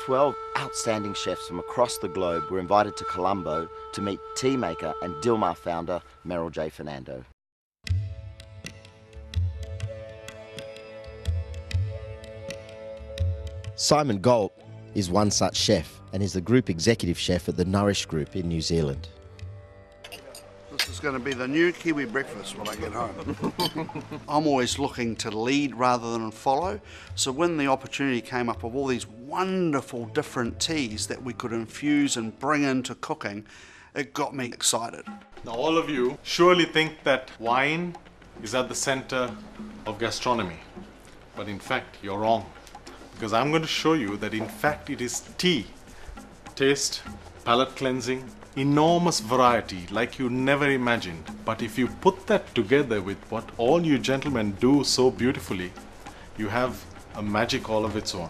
12 outstanding chefs from across the globe were invited to Colombo to meet Teamaker and Dilmah founder Merrill J. Fernando. Simon Gault is one such chef and is the group executive chef at the Nourish Group in New Zealand. This is going to be the new Kiwi breakfast when I get home. I'm always looking to lead rather than follow, so when the opportunity came up of all these wonderful different teas that we could infuse and bring into cooking, it got me excited. Now all of you surely think that wine is at the center of gastronomy, but in fact you're wrong, because I'm going to show you that in fact it is tea. Taste, palate cleansing, enormous variety like you never imagined. But if you put that together with what all you gentlemen do so beautifully, you have a magic all of its own.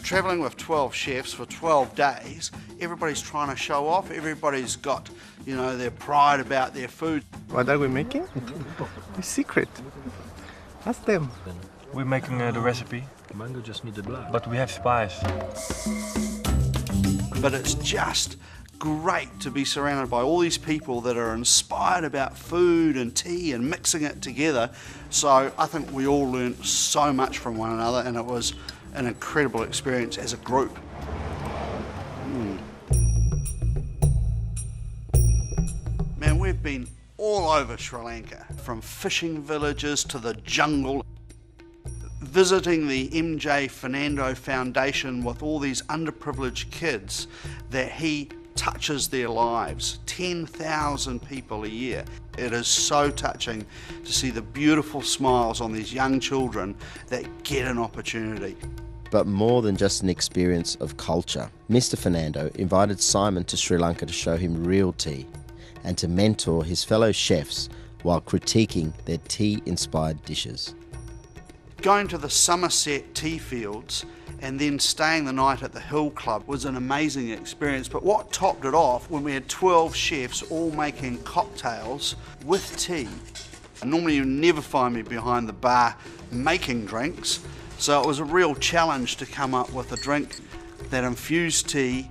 Traveling with 12 chefs for 12 days, everybody's trying to show off, everybody's got, you know, their pride about their food. What are we making? A secret. Ask them. We're making the recipe, Mango just needed blood. but we have spice. But it's just great to be surrounded by all these people that are inspired about food and tea and mixing it together. So I think we all learned so much from one another, and it was an incredible experience as a group. Man, we've been all over Sri Lanka, from fishing villages to the jungle, visiting the MJ Fernando Foundation with all these underprivileged kids that he touches their lives, 10,000 people a year. It is so touching to see the beautiful smiles on these young children that get an opportunity. But more than just an experience of culture, Mr. Fernando invited Simon to Sri Lanka to show him real tea and to mentor his fellow chefs while critiquing their tea-inspired dishes. Going to the Somerset tea fields and then staying the night at the Hill Club was an amazing experience. But what topped it off, when we had 12 chefs all making cocktails with tea. And normally you never find me behind the bar making drinks, so it was a real challenge to come up with a drink that infused tea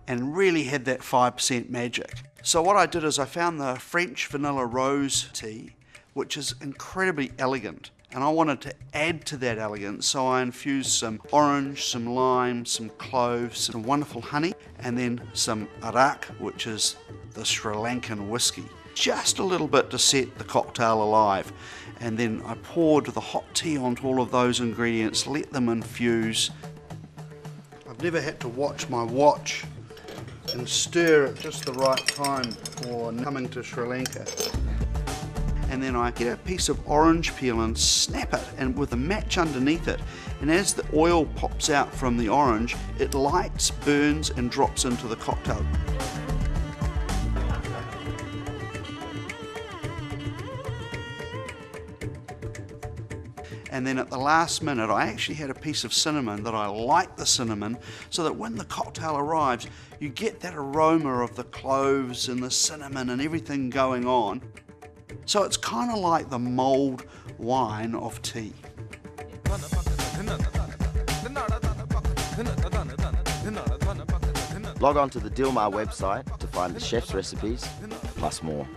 and really had that 5% magic. So what I did is I found the French vanilla rose tea, which is incredibly elegant. And I wanted to add to that elegance, so I infused some orange, some lime, some cloves, some wonderful honey, and then some arak, which is the Sri Lankan whiskey. Just a little bit to set the cocktail alive. And then I poured the hot tea onto all of those ingredients, let them infuse. I've never had to watch my watch and stir at just the right time for coming to Sri Lanka. And then I get a piece of orange peel and snap it, and with a match underneath it, and as the oil pops out from the orange, it lights, burns and drops into the cocktail. And then at the last minute, I actually had a piece of cinnamon that I like the cinnamon, so that when the cocktail arrives, you get that aroma of the cloves and the cinnamon and everything going on. So it's kind of like the mulled wine of tea. Log on to the Dilmah website to find the chef's recipes, plus more.